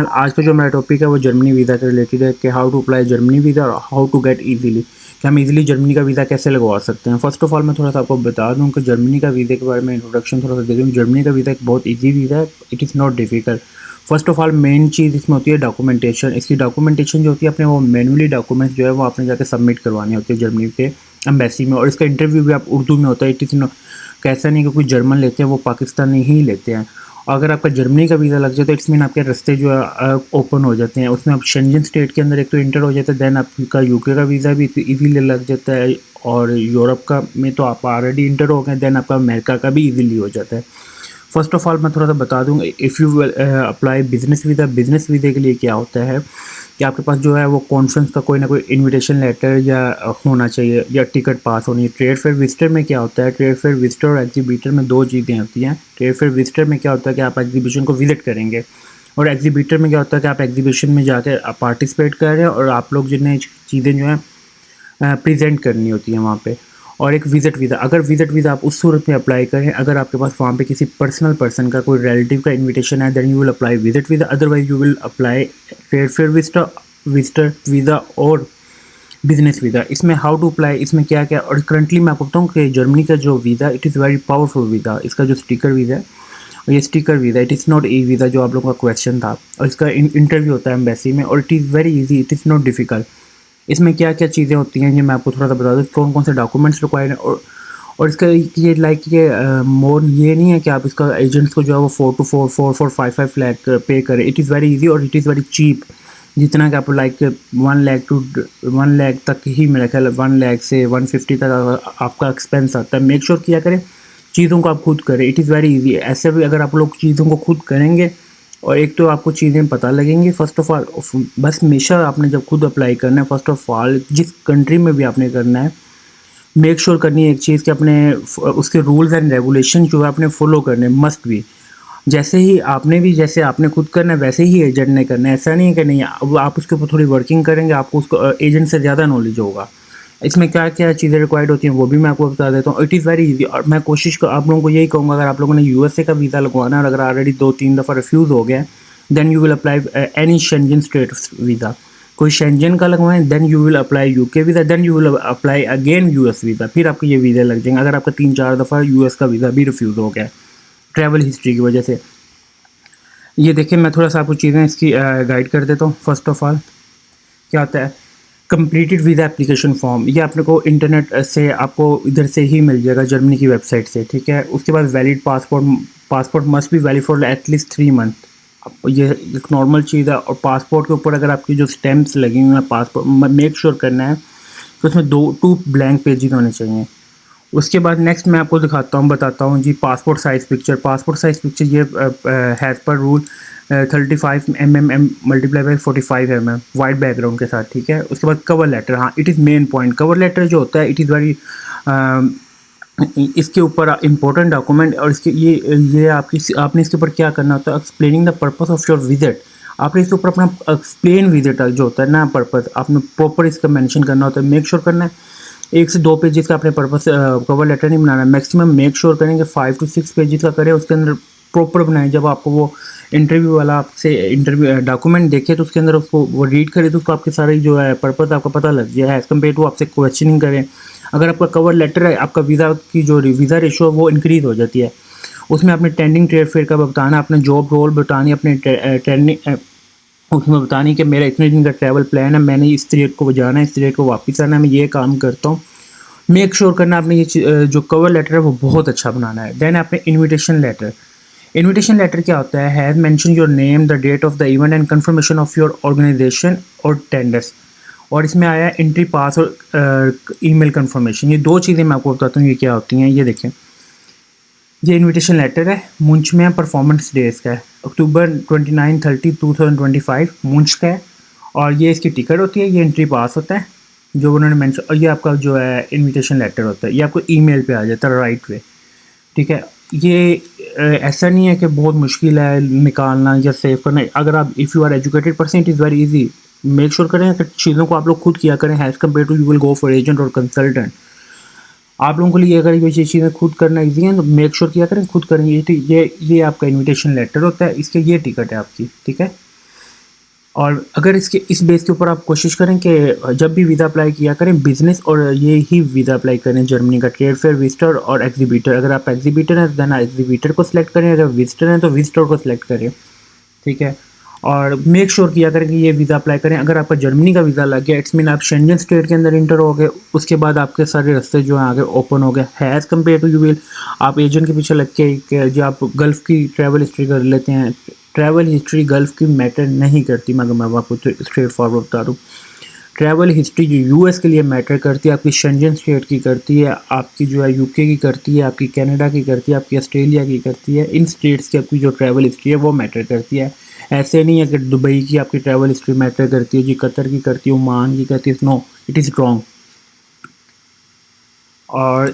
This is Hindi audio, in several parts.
आज का जो मेरा टॉपिक है वो जर्मनी वीज़ा से रिलेटेड है कि how to apply Germany visa और हाउ टू गेट इजीली, कि हम इजीली जर्मनी का वीज़ा कैसे लगवा सकते हैं। फर्स्ट ऑफ ऑल मैं थोड़ा सा आपको बता दूं कि जर्मनी का वीज़े के बारे में इंट्रोडक्शन थोड़ा सा दे दूं। जर्मनी का वीज़ा एक बहुत ईजी वीज़ा है, it is not difficult. First of all main चीज़ इसमें होती है डॉक्यूमेंटेशन। इसकी डॉक्यूमेंटेशन जो होती है अपने वो मैनुअली डॉक्यूमेंट्स जो है वो आपने जाकर सबमिट करवाने होते हैं जर्मनी के एम्बेसी में, और इसका इंटरव्यू भी आप उर्दू में होता है। इट इज़ कैसा नहीं कि कोई जर्मन लेते हैं, वो पाकिस्तानी ही लेते हैं। अगर आपका जर्मनी का वीज़ा लग जाए तो इट्स मीन आपके रास्ते जो है ओपन हो जाते हैं। उसमें आप शेंजन स्टेट के अंदर एक तो इंटर हो जाता है, देन आपका यूके का वीज़ा भी इजीली लग जाता है, और यूरोप का में तो आप ऑलरेडी इंटर हो गए, देन आपका अमेरिका का भी इजीली हो जाता है। फर्स्ट ऑफ ऑल मैं थोड़ा सा बता दूंगा, if you apply business visa, business वीज़े के लिए क्या होता है कि आपके पास जो है वो कॉन्फ्रेंस का कोई ना कोई इनविटेशन लेटर या होना चाहिए, या टिकट पास होनी है। ट्रेड फेयर विजिटर में क्या होता है, ट्रेड फेयर विजिटर और एग्जीबिटर में दो चीज़ें होती हैं। ट्रेड फेयर विजिटर में क्या होता है कि आप एग्जीबिशन को विजिट करेंगे, और एग्जीबिटर में क्या होता है कि आप एग्जीबिशन में जाकर पार्टिसिपेट कर रहे हैं और आप लोग जिन्हें चीज़ें जो है प्रेजेंट करनी होती है वहाँ पे। और एक विजिट वीज़ा, अगर विजिट वीज़ा आप उस सूरत में अप्लाई करें अगर आपके पास वहाँ पे किसी पर्सनल पर्सन का कोई रिलेटिव का इनविटेशन है, then you will apply visit visa, otherwise you will apply trade fair visitor visa और बिजनेस वीज़ा। इसमें हाउ टू अप्लाई, इसमें क्या क्या, और करंटली मैं आपको बताऊँ कि जर्मनी का जो visa it is very powerful visa. इसका जो स्टिकर वीज़ा है, और ये sticker visa, it is not e visa जो आप लोगों का क्वेश्चन था, और इसका इंटरव्यू होता है एम्बेसी में, और it is very easy, it is not difficult. इसमें क्या क्या चीज़ें होती हैं ये मैं आपको थोड़ा सा बता दूँ, कौन कौन से डॉक्यूमेंट्स रिक्वायर्ड हैं। और इसका ये लाइक ये मोर ये नहीं है कि आप इसका एजेंट्स को जो है वो 4 to 4 लाख पे करें। इट इज़ वेरी इजी और इट इज़ वेरी चीप, जितना कि आप लाइक 1 लाख तक ही, मेरा ख्याल 1 लाख से 150 तक आपका एक्सपेंस आता है। मेक श्योर किया करें चीज़ों को आप खुद करें, इट इज़ वेरी इजी। ऐसे भी अगर आप लोग चीज़ों को खुद करेंगे और एक तो आपको चीज़ें पता लगेंगी। फर्स्ट ऑफ ऑल बस हमेशा आपने जब खुद अप्लाई करना है, फर्स्ट ऑफ ऑल जिस कंट्री में भी आपने करना है, मेक श्योर करनी है एक चीज़ कि अपने उसके रूल्स एंड रेगुलेशन जो है आपने फॉलो करने मस्ट भी। जैसे आपने खुद करना है वैसे ही एजेंट ने करना है। ऐसा नहीं है कि नहीं, अब आप उसके ऊपर थोड़ी वर्किंग करेंगे आपको उसको एजेंट से ज़्यादा नॉलेज होगा। इसमें क्या क्या चीज़ें रिक्वायर्ड होती हैं वो भी मैं आपको बता देता हूँ। इट इज़ वेरी इजी, और मैं आप लोगों को यही कहूँगा, अगर आप लोगों ने यूएसए का वीज़ा लगवाना है और अगर ऑलरेडी 2-3 दफ़ा रिफ्यूज़ हो गया, then you will apply any Schengen state visa. कोई शेंजन का लगवाएं, then you will apply UK visa, then you will apply again US visa, फिर आपके ये वीज़ा लग जाएंगे अगर आपका 3-4 दफ़ा यूएस का वीज़ा भी रिफ्यूज़ हो गया ट्रैवल हिस्ट्री की वजह से। ये देखिए मैं थोड़ा सा आपको चीज़ें इसकी गाइड कर देता हूँ। फर्स्ट ऑफ ऑल क्या होता है कंप्लीटेड वीज़ा एप्लीकेशन फॉर्म, ये अपने को इंटरनेट से आपको इधर से ही मिल जाएगा जर्मनी की वेबसाइट से, ठीक है। उसके बाद valid passport must be valid for at least 3 month. ये एक नॉर्मल चीज़ है। और पासपोर्ट के ऊपर अगर आपकी जो स्टैम्प्स लगी हुई हैं पासपोर्ट मेक श्योर करना है कि उसमें 2 ब्लैंक पेजेस होने चाहिए। उसके बाद नेक्स्ट मैं आपको बताता हूँ जी passport size picture. Passport size picture ये हैज़ पर rule 35 mm multiply by 45 mm white background के साथ, ठीक है। उसके बाद कवर लेटर, हाँ it is main point. Cover letter जो होता है इट इज़ वेरी इसके ऊपर इम्पोर्टेंट डॉक्यूमेंट, और इसके ये आपने इसके ऊपर क्या करना होता है, explaining the purpose of your visit. आपने इसके ऊपर अपना एक्सप्लेन विजिट जो होता है ना पर्पस, आपने प्रॉपर इसका मेंशन करना होता है। मेक श्योर करना है 1 से 2 पेजेस का अपने पर्पस कवर लेटर नहीं बनाना है, मैक्सिमम मेक श्योर करेंगे 5 to 6 पेजेस का करें। उसके अंदर प्रॉपर बनाएं। जब आपको वो इंटरव्यू वाला आपसे इंटरव्यू डॉक्यूमेंट देखे तो उसके अंदर उसको वो रीड करे तो उसको आपके सारे जो है पर्पस आपका पता लग गया है, एज़ कम्पेयर टू आपसे क्वेश्चनिंग करें। अगर आपका कवर लेटर है, आपका वीज़ा की जो वीज़ा रेशो है वो इंक्रीज़ हो जाती है। उसमें अपने टेंडिंग ट्रेड फेयर का बताना, अपने जॉब रोल बतानी, अपने ट्रेंडिंग उसमें बतानी कि मेरा इतने दिन का ट्रैवल प्लान है, मैंने इस डेट को जाना है, इस डेट को वापस आना है, मैं ये काम करता हूँ। मेक श्योर करना आपने ये जो कवर लेटर है वो बहुत अच्छा बनाना है। देन आपने इनविटेशन लेटर क्या होता है, has mention your name, the date of the event and confirmation of your organisation और टेंडर्स। और इसमें आया एंट्री पास और ईमेल कंफर्मेशन। ये 2 चीज़ें मैं आपको बताता हूँ ये क्या होती हैं। ये देखें, ये इनविटेशन लेटर है, मुंच में परफॉर्मेंस डेज का है, अक्टूबर 29-30-2025 मुंच का है, और ये इसकी टिकट होती है, ये एंट्री पास होता है जो उन्होंने मेंशन, और ये आपका जो है इनविटेशन लेटर होता है, ये आपको ईमेल पे आ जाता है राइट वे, ठीक है। ये ऐसा नहीं है कि बहुत मुश्किल है निकालना या सेव करना। अगर आप if you are educated person it is very easy. Make sure करें कि चीज़ों को आप लोग खुद किया करें, has compare to you will go for agent और कंसल्टेंट। आप लोगों के लिए अगर ये चीज़ें खुद करना ईजी है तो मेक श्योर किया करें खुद करें। ये आपका इनविटेशन लेटर होता है, इसके ये टिकट है आपकी, ठीक है। और अगर इसके इस बेस के ऊपर आप कोशिश करें कि जब भी वीज़ा अप्लाई किया करें बिज़नेस और ये ही वीज़ा अप्लाई करें जर्मनी का ट्रेड फेयर विजिटर और एग्जीबिटर। अगर आप एग्जीबिटर हैं देन एग्जीबिटर को सिलेक्ट करें, अगर विजिटर हैं तो विजिटर को सिलेक्ट करें, ठीक है। और मेक श्योर किया करें कि ये वीज़ा अप्लाई करें। अगर आपका जर्मनी का वीज़ा लग गया इट्स मीन आप शेंजन स्टेट के अंदर इंटर हो गए, उसके बाद आपके सारे रास्ते जो हैं आगे ओपन हो गए है as compare to you will. आप एजेंट के पीछे लग के जो आप गल्फ़ की ट्रैवल हिस्ट्री कर लेते हैं, ट्रैवल हिस्ट्री गल्फ़ की मैटर नहीं करती। मगर मैं आपको स्ट्रेट फॉरवर्ड बता दूँ, ट्रैवल हिस्ट्री जो यूएस के लिए मैटर करती है, आपकी शेंजन स्टेट की करती है, आपकी जो है यूके की करती है, आपकी कनाडा की करती है, आपकी ऑस्ट्रेलिया की करती है। इन स्टेट्स की आपकी जो ट्रैवल हिस्ट्री है वो मैटर करती है। ऐसे नहीं है कि दुबई की आपकी ट्रैवल हिस्ट्री मैटर करती है जी, कतर की करती है, ओमान की करती है, नो इट इज़ रॉन्ग। और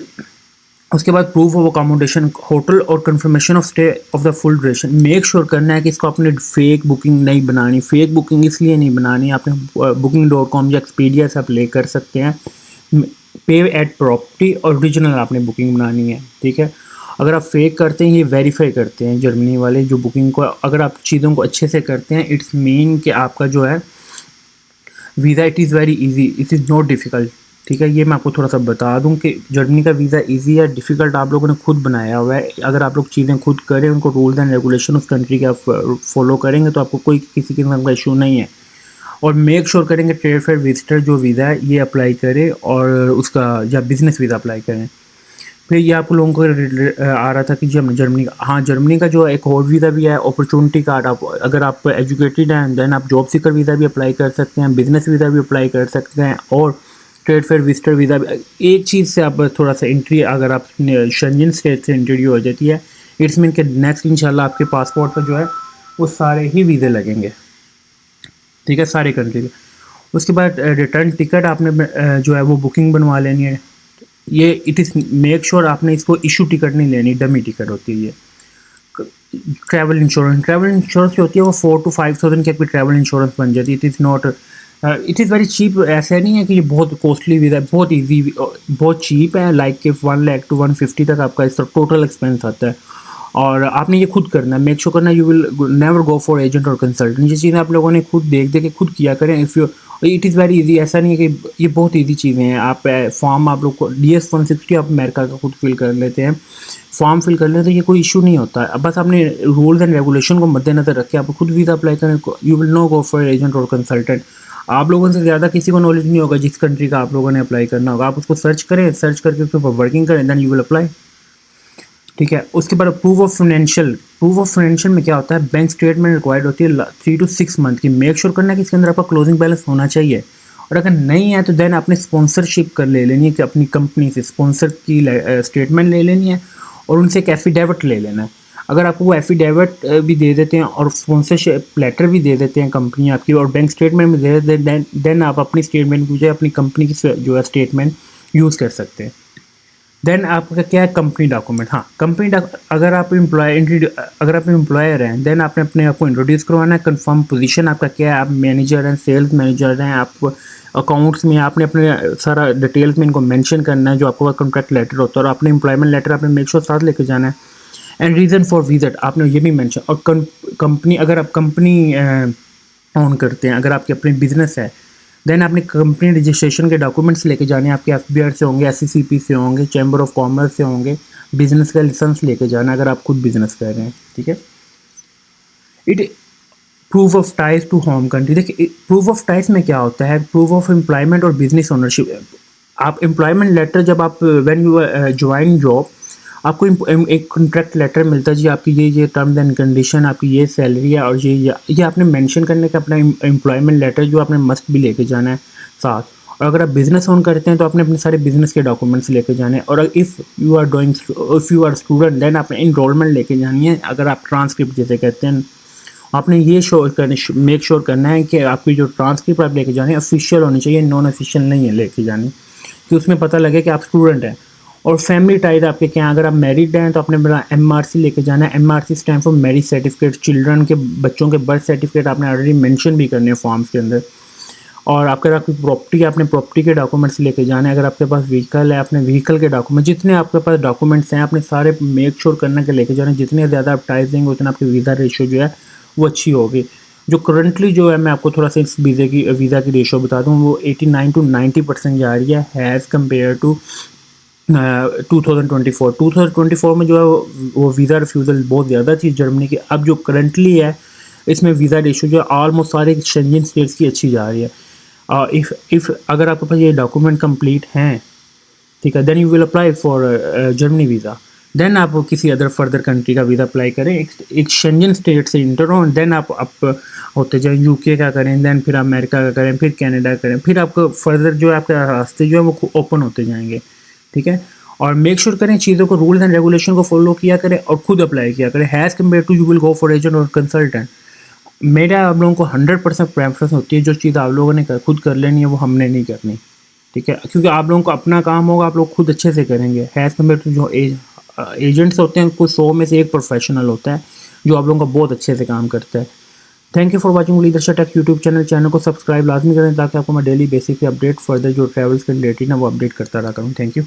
उसके बाद प्रूफ ऑफ अकोमोडेशन, होटल और confirmation of stay of the full duration. Make sure करना है कि इसको आपने फेक बुकिंग नहीं बनानी। फेक बुकिंग इसलिए नहीं बनानी, आपने booking.com या एक्सपीडिया से आप ले कर सकते हैं। पे एट प्रॉपर्टी और ओरिजिनल आपने बुकिंग बनानी है, ठीक है। अगर आप फेक करते हैं, ये वेरीफाई करते हैं जर्मनी वाले जो बुकिंग को, अगर आप चीज़ों को अच्छे से करते हैं इट्स मीन कि आपका जो है visa it is very easy, it is not difficult, ठीक है। ये मैं आपको थोड़ा सा बता दूं कि जर्मनी का वीज़ा इजी है, डिफ़िकल्ट आप लोगों ने खुद बनाया हुआ है। अगर आप लोग चीज़ें खुद करें, उनको रूल्स एंड रेगुलेशन उस कंट्री के आप फॉलो करेंगे तो आपको कोई किसी किस्म का इशू नहीं है। और मेक श्योर करेंगे ट्रेड फेयर विजिटर जो वीज़ा है ये अप्लाई करें और उसका या बिज़नेस वीज़ा अप्लाई करें। फिर ये आप लोगों को आ रहा था कि जी हमने जर्मनी का, हाँ जर्मनी का जो एक और वीज़ा भी है अपॉर्चुनिटी कार्ड। आप अगर आप एजुकेटेड हैं देन आप जॉब सीकर वीज़ा भी अप्लाई कर सकते हैं, बिज़नेस वीज़ा भी अप्लाई कर सकते हैं और ट्रेड फेयर विजिटर वीज़ा भी। एक चीज़ से आप थोड़ा सा एंट्री, अगर आप शेंजन स्टेट से एंट्री हो जाती है इट्स मीन के नेक्स्ट इंशाल्लाह आपके पासपोर्ट पर जो है वो सारे ही वीज़े लगेंगे, ठीक है, सारे कंट्री के। उसके बाद रिटर्न टिकट आपने जो है वो बुकिंग बनवा लेनी है। ये इट इज़ मेक श्योर आपने इसको इशू टिकट नहीं लेनी, डमी टिकट होती है ये। ट्रैवल इंश्योरेंस, ट्रैवल इंश्योरेंस जो होती है वो 4 to 5,000 की आपकी ट्रैवल इंश्योरेंस बन जाती है। It is not, it is very cheap. ऐसा नहीं है कि ये बहुत कॉस्टली वीज़ा है, बहुत ईजी, बहुत चीप है। लाइक कि 1 लाख to 150 तक आपका इसका टोटल एक्सपेंस आता है और आपने ये खुद करना है। मेक श्योर करना you will never go for agent और कंसल्टेंट। ये चीज़ें आप लोगों ने खुद देख के खुद किया करें। If you, it is very easy. ऐसा नहीं है कि ये बहुत इजी चीज़ें हैं। आप फॉर्म आप लोग को DS-160 आप अमेरिका का खुद फिल कर लेते हैं, फॉर्म फिल कर लेते हैं, तो ये कोई इशू नहीं होता है। अब बस आपने रूल्स एंड रेगुलेशन को मद्देनजर रख के आप खुद वीज़ा अप्लाई करें, you will no go for agent और कंसल्टेंट। आप लोगों से ज़्यादा किसी को नॉलेज नहीं होगा जिस कंट्री का आप लोगों ने अप्लाई करना होगा। आप उसको सर्च करें, सर्च करके उसके ऊपर वर्किंग करें, देन यू विल अप्लाई, ठीक है। उसके बाद proof of financial, proof of financial में क्या होता है, बैंक स्टेटमेंट रिक्वायर्ड होती है 3 to 6 मंथ की। मेक श्योर करना है कि इसके अंदर आपका क्लोजिंग बैलेंस होना चाहिए और अगर नहीं है तो देन आपने स्पॉन्सरशिप कर ले लेनी है कि अपनी कंपनी से स्पॉन्सर की स्टेटमेंट ले लेनी है और उनसे एक एफिडेविट ले लेना है। अगर आपको वो एफिडेविट भी दे देते हैं और स्पॉन्सरशिप लेटर भी दे देते हैं कंपनी आपकी और बैंक स्टेटमेंट भी दे देते हैं, देन आप अपनी स्टेटमेंट की बजाय अपनी कंपनी की जो है स्टेटमेंट यूज़ कर सकते हैं। देन आपका क्या है, कंपनी डॉक्यूमेंट। हाँ कंपनी अगर आप अगर आप एम्प्लॉयर हैं देन आपने अपने आप को इंट्रोड्यूस करवाना है। कंफर्म पोजीशन आपका क्या है, आप मैनेजर हैं, सेल्स मैनेजर हैं, आप अकाउंट्स में आपने अपने सारा डिटेल्स में इनको मेंशन करना है जो आपका कॉन्ट्रैक्ट लेटर होता है और अपने एम्प्लॉयमेंट लेटर आपने मेक श्योर साथ लेके जाना है। एंड रीज़न फॉर विजिट आपने ये भी मेंशन। और कंपनी, अगर आप कंपनी ऑन करते हैं, अगर आपकी अपनी बिजनेस है देन आपने कंपनी रजिस्ट्रेशन के डॉक्यूमेंट्स लेके जाने, आपके FBR से होंगे, SCCP से होंगे, चैम्बर ऑफ कॉमर्स से होंगे, बिजनेस का लाइसेंस लेके जाना अगर आप खुद बिजनेस कर रहे हैं, ठीक है। It proof of ties to home country. देखिए प्रूफ ऑफ टाइज में क्या होता है, प्रूफ ऑफ एम्प्लॉयमेंट और बिजनेस ओनरशिप। आप एम्प्लॉयमेंट लेटर जब आप व्हेन यू ज्वाइन जॉब आपको एक कॉन्ट्रैक्ट लेटर मिलता है जी, आपकी ये टर्म्स एंड कंडीशन, आपकी ये सैलरी है और ये आपने मेंशन करने का अपना एम्प्लॉयमेंट लेटर जो आपने मस्ट भी लेके जाना है साथ। और अगर आप बिज़नेस ऑन करते हैं तो आपने अपने सारे बिजनेस के डॉक्यूमेंट्स लेके जाने हैं। और if you are student then आपने इनरोलमेंट लेके जानी है। अगर आप ट्रांसक्रिप्ट जैसे कहते हैं आपने ये मेक श्योर करना है कि आपकी जो ट्रांसक्रिप्ट आप लेके जाने ऑफिशियल होनी चाहिए, नॉन ऑफिशियल नहीं है लेके जानी, कि उसमें पता लगे कि आप स्टूडेंट हैं। और फैमिली टाइज आपके क्या, अगर आप मैरिड हैं तो आपने बड़ा MRC लेके जाना है। MRC stand for marriage certificate, children के बच्चों के बर्थ सर्टिफिकेट आपने ऑलरेडी मेंशन भी करने हैं फॉर्म्स के अंदर। और आपके आपकी प्रॉपर्टी, आपने प्रॉपर्टी के डॉक्यूमेंट्स लेके जाना है। अगर आपके पास व्हीकल है, अपने व्हीकल के डॉक्यूमेंट, जितने आपके पास डॉक्यूमेंट्स हैं आपने सारे मेक श्योर करने के लेके जाना है। जितने ज़्यादा आप टाइज देंगे उतना आपकी वीज़ा रेशियो जो है वो अच्छी होगी। जो करंटली जो है मैं आपको थोड़ा सा इस वीज़ा की रेशो बता दूँ, वो 89 to 90% जा रही है एज़ कम्पेयर टू 2024 में जो है वो वीज़ा रिफ्यूज़ल बहुत ज़्यादा थी जर्मनी की। अब जो करंटली है इसमें वीज़ा रेशो जो है ऑलमोस्ट सारे शेंजन स्टेट्स की अच्छी जा रही है। इफ़ अगर आपके पास ये डॉक्यूमेंट कंप्लीट हैं, ठीक है, then you will apply for Germany visa. Then आप किसी अदर फर्दर कंट्री का वीज़ा अप्लाई करें, एक शेंजन स्टेट से इंटर हो, देन आप होते जाएँ यूके का करें, देन फिर अमेरिका का करें, फिर कनाडा करें, फिर आपको फर्दर जो है आपके रास्ते जो है वो ओपन होते जाएंगे, ठीक है। और मेक श्योर करें चीज़ों को, रूल्स एंड रेगुलेशन को फॉलो किया करें और खुद अप्लाई किया करें has compare to you will go for agent और कंसल्टेंट। मेरा आप लोगों को 100% प्रेफरेंस होती है, जो चीज़ आप लोगों ने खुद कर लेनी है वो हमने नहीं करनी, ठीक है, क्योंकि आप लोगों को अपना काम होगा, आप लोग खुद अच्छे से करेंगे हैज़ कम्पेयर टू जो एजेंट्स होते हैं, कुछ 100 में से एक प्रोफेशनल होता है जो आप लोगों का बहुत अच्छे से काम करता है। Thank you for watching leadership take YouTube channel को सब्सक्राइब लाजमी करें ताकि आपको मैं डेली बेसिक अपडेट फर्दर जो ट्रैवल्स के रिलेटेड ना वो अपडेट करता रहा करूँ। Thank you.